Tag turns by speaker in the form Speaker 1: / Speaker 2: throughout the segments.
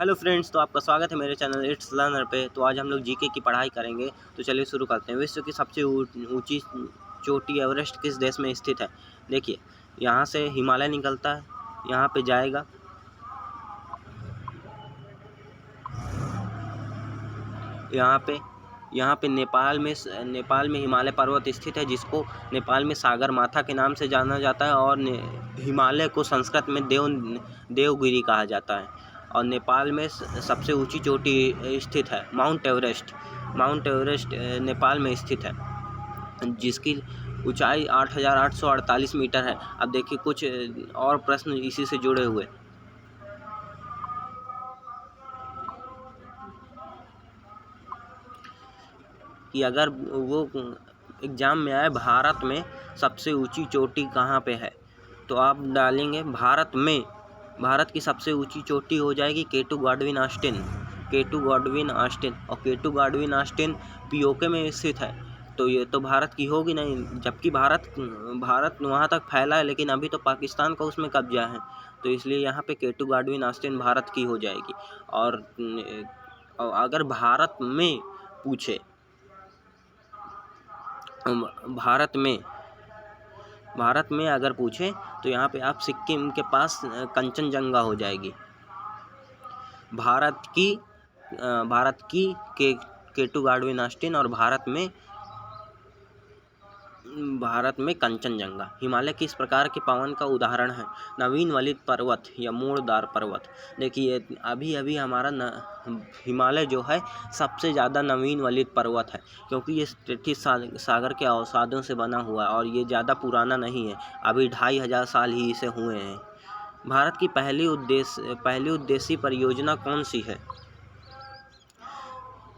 Speaker 1: Hello friends, तो आपका स्वागत है मेरे चैनल इट्स लर्नर पे। तो आज हम लोग जीके की पढ़ाई करेंगे। तो चलिए शुरू करते हैं। विश्व की सबसे ऊंची चोटी एवरेस्ट किस देश में स्थित है? देखिए, यहाँ से हिमालय निकलता है, यहाँ पे जाएगा, यहाँ पे नेपाल में हिमालय पर्वत स्थित है, जिसको नेपाल में सागर माथा के नाम से जाना जाता है। और हिमालय को संस्कृत में देवगिरी कहा जाता है। और नेपाल में सबसे ऊंची चोटी स्थित है माउंट एवरेस्ट नेपाल में स्थित है, जिसकी ऊंचाई 8,848 मीटर है। अब देखिए कुछ और प्रश्न इसी से जुड़े हुए कि अगर वो एग्ज़ाम में आए भारत में सबसे ऊंची चोटी कहाँ पे है, तो आप डालेंगे भारत की सबसे ऊंची चोटी हो जाएगी केटू गॉडविन ऑस्टिन। और केटू गॉडविन ऑस्टिन पीओके में स्थित है, तो ये तो भारत की होगी नहीं, जबकि भारत वहाँ तक फैला है, लेकिन अभी तो पाकिस्तान का उसमें कब्जा है। तो इसलिए यहाँ पे केटू गॉडविन ऑस्टिन भारत की हो जाएगी। और अगर भारत में पूछे, भारत में अगर पूछे तो यहाँ पे आप सिक्किम के पास कंचनजंगा हो जाएगी। भारत की केटू गॉडविन ऑस्टिन और भारत में कंचनजंगा। हिमालय किस प्रकार के पवन का उदाहरण है? नवीन वलित पर्वत या मोड़दार पर्वत। देखिए, अभी हमारा हिमालय जो है सबसे ज़्यादा नवीन वलित पर्वत है, क्योंकि ये तटीय सागर के अवसादों से बना हुआ है और ये ज़्यादा पुराना नहीं है, अभी 2500 साल ही इसे हुए हैं। भारत की पहली उद्देश्य परियोजना कौन सी है?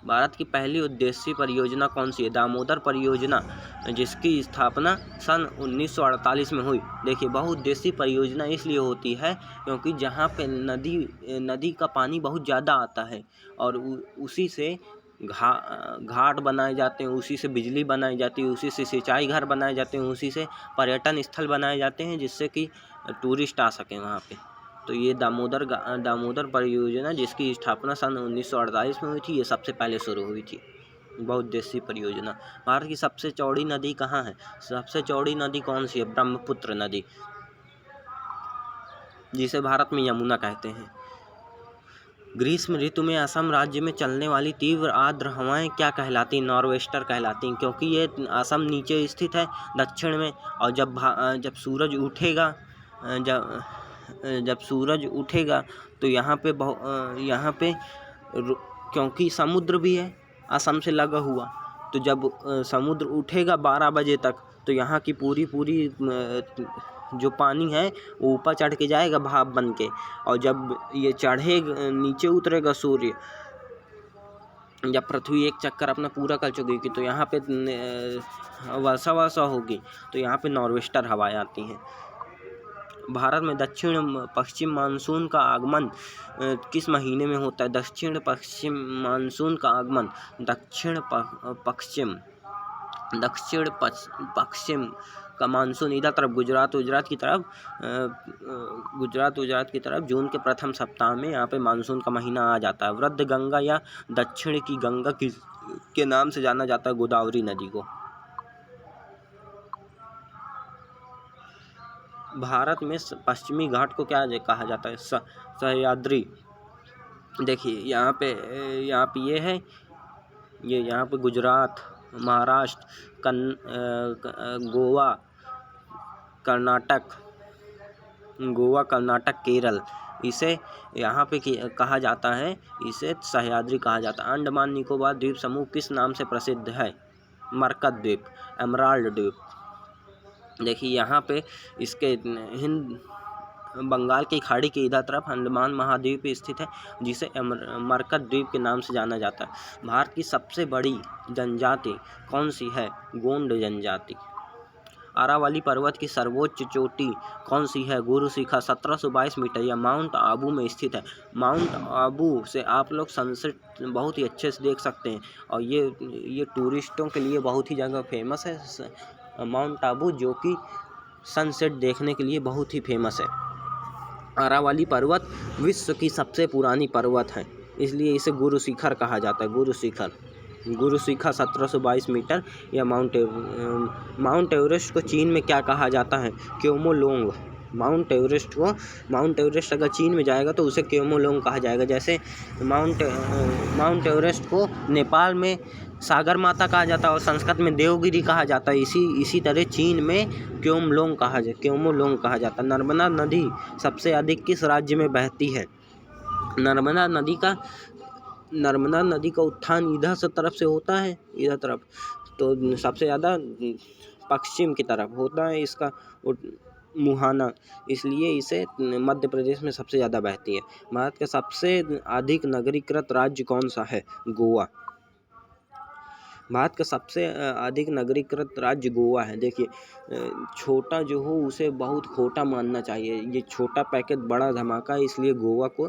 Speaker 1: भारत की पहली उद्देश्य परियोजना कौन सी है? दामोदर परियोजना, जिसकी स्थापना सन 1948 में हुई। देखिए, बहुउद्देशीय परियोजना इसलिए होती है क्योंकि जहाँ पे नदी का पानी बहुत ज़्यादा आता है और उसी से घाट बनाए जाते हैं, उसी से बिजली बनाई जाती है, उसी से सिंचाई घर बनाए जाते हैं, उसी से पर्यटन स्थल बनाए जाते हैं, जिससे कि टूरिस्ट आ सकें वहाँ पे। तो ये दामोदर परियोजना, जिसकी स्थापना सन 1948 में हुई थी, ये सबसे पहले शुरू हुई थी, बहुउद्देशीय परियोजना। भारत की सबसे चौड़ी नदी कहाँ है? सबसे चौड़ी नदी कौन सी है? ब्रह्मपुत्र नदी, जिसे भारत में यमुना कहते हैं। ग्रीष्म ऋतु में असम राज्य में चलने वाली तीव्र आर्द्र हवाएं क्या कहलाती हैं? नॉर्वेस्टर कहलाती हैं, क्योंकि ये असम नीचे स्थित है दक्षिण में। और जब सूरज उठेगा तो यहाँ पे क्योंकि समुद्र भी है असम से लगा हुआ, तो जब समुद्र उठेगा 12 बजे तक, तो यहाँ की पूरी जो पानी है वो ऊपर चढ़ के जाएगा भाप बन के। और जब ये नीचे उतरेगा सूर्य, जब पृथ्वी एक चक्कर अपना पूरा कर चुकेगी, तो यहाँ पे वर्षा होगी, तो यहाँ पे नॉर्वेस्टर हवाएं आती हैं। भारत में दक्षिण पश्चिम मानसून का आगमन किस महीने में होता है? दक्षिण पश्चिम मानसून का आगमन दक्षिण पश्चिम का मानसून इधर तरफ गुजरात की तरफ जून के प्रथम सप्ताह में यहाँ पे मानसून का महीना आ जाता है। वृद्ध गंगा या दक्षिण की गंगा के नाम से जाना जाता है गोदावरी नदी को। भारत में पश्चिमी घाट को क्या कहा जाता है? सह्याद्री। देखिए, यहाँ पे ये है, यहाँ पे गुजरात, महाराष्ट्र, गोवा, कर्नाटक, केरल, इसे यहाँ पे कहा जाता है, इसे सह्याद्री कहा जाता है। अंडमान निकोबार द्वीप समूह किस नाम से प्रसिद्ध है? मरकत द्वीप, एमराल्ड द्वीप। देखिए, यहाँ पे इसके बंगाल की खाड़ी के इधर तरफ अंडमान महाद्वीप स्थित है, जिसे मरकत द्वीप के नाम से जाना जाता है। भारत की सबसे बड़ी जनजाति कौन सी है? गोंड जनजाति। अरावली पर्वत की सर्वोच्च चोटी कौन सी है? गुरु शिखर 1722 मीटर या माउंट आबू में स्थित है। माउंट आबू से आप लोग सनसेट बहुत ही अच्छे से देख सकते हैं, और ये टूरिस्टों के लिए बहुत ही जगह फेमस है माउंट आबू, जो कि सनसेट देखने के लिए बहुत ही फेमस है। अरावली पर्वत विश्व की सबसे पुरानी पर्वत है, इसलिए इसे गुरु शिखर कहा जाता है। गुरु शिखर 1722 मीटर या माउंट एवरेस्ट को चीन में क्या कहा जाता है? क्योमोलोंग। माउंट एवरेस्ट अगर चीन में जाएगा तो उसे क्योमोलोंग कहा जाएगा। जैसे माउंट एवरेस्ट को नेपाल में सागर माता कहा जाता है और संस्कृत में देवगिरी कहा जाता है, इसी तरह चीन में क्योमोलोंग कहा जाता है। नर्मदा नदी सबसे अधिक किस राज्य में बहती है? नर्मदा नदी का उत्थान इधर से तरफ से होता है, इधर तरफ, तो सबसे ज़्यादा पश्चिम की तरफ होता है इसका मुहाना, इसलिए इसे मध्य प्रदेश में सबसे ज़्यादा बहती है। भारत का सबसे अधिक नगरीकृत राज्य कौन सा है? गोवा। भारत का सबसे अधिक नगरीकृत राज्य गोवा है। देखिए, छोटा जो हो उसे बहुत खोटा मानना चाहिए, ये छोटा पैकेट बड़ा धमाका है, इसलिए गोवा को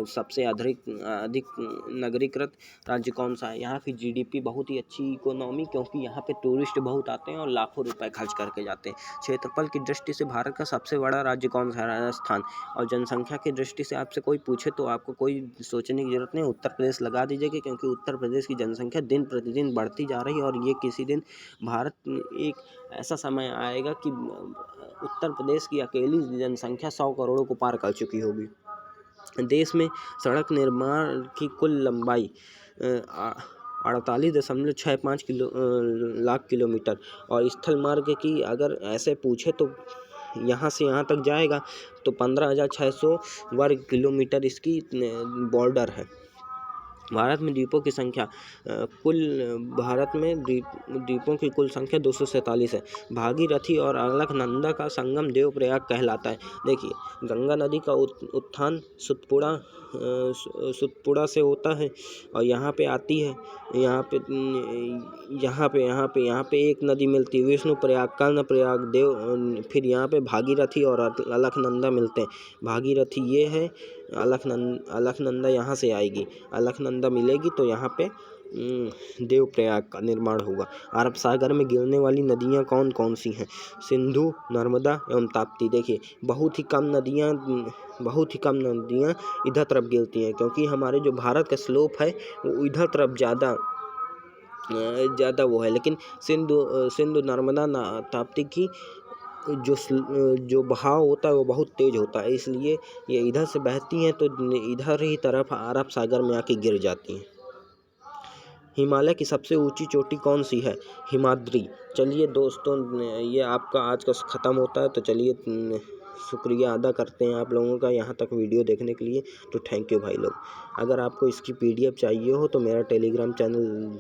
Speaker 1: सबसे अधिक नगरीकृत राज्य कौन सा है? यहाँ की जीडीपी बहुत ही अच्छी इकोनॉमी, क्योंकि यहाँ पे टूरिस्ट बहुत आते हैं और लाखों रुपए खर्च करके जाते हैं। क्षेत्रफल की दृष्टि से भारत का सबसे बड़ा राज्य कौन सा है? राजस्थान। और जनसंख्या की दृष्टि से आपसे कोई पूछे तो आपको कोई सोचने की जरूरत नहीं, उत्तर प्रदेश लगा दीजिएगा, क्योंकि उत्तर प्रदेश की जनसंख्या दिन प्रतिदिन बढ़ती जा रही है और ये किसी दिन भारत में एक ऐसा समय आएगा कि उत्तर प्रदेश की अकेली जनसंख्या 100 करोड़ को पार कर चुकी होगी। देश में सड़क निर्माण की कुल लंबाई 48.65 लाख किलोमीटर और स्थल मार्ग की अगर ऐसे पूछे तो यहाँ से यहाँ तक जाएगा तो 15,600 वर्ग किलोमीटर इसकी बॉर्डर है। भारत में द्वीपों की संख्या द्वीपों की कुल संख्या 247 है। भागीरथी और अलकनंदा का संगम देवप्रयाग कहलाता है। देखिए, गंगा नदी का उत्थान सतपुड़ा से होता है और यहाँ पे आती है। यहाँ पे एक नदी मिलती है, विष्णुप्रयाग, कर्णप्रयाग, फिर यहाँ पे भागीरथी और अलकनंदा मिलते हैं। भागीरथी ये है, अलकनंदा यहाँ से आएगी, अलकनंदा मिलेगी तो यहाँ पे देवप्रयाग का निर्माण होगा। अरब सागर में गिरने वाली नदियाँ कौन कौन सी हैं? सिंधु, नर्मदा एवं ताप्ती। देखिए, बहुत ही कम नदियाँ इधर तरफ गिरती हैं, क्योंकि हमारे जो भारत का स्लोप है वो इधर तरफ ज़्यादा वो है, लेकिन सिंधु, नर्मदा, ताप्ती की जो बहाव होता है वो बहुत तेज होता है, इसलिए ये इधर से बहती हैं तो इधर ही तरफ अरब सागर में आके गिर जाती हैं। हिमालय की सबसे ऊंची चोटी कौन सी है? हिमाद्री। चलिए दोस्तों, ये आपका आज का ख़त्म होता है, तो चलिए शुक्रिया अदा करते हैं आप लोगों का यहाँ तक वीडियो देखने के लिए। तो थैंक यू भाई लोग। अगर आपको इसकी PDF चाहिए हो तो मेरा टेलीग्राम चैनल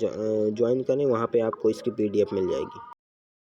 Speaker 1: ज्वाइन करें, वहाँ पे आपको इसकी PDF मिल जाएगी।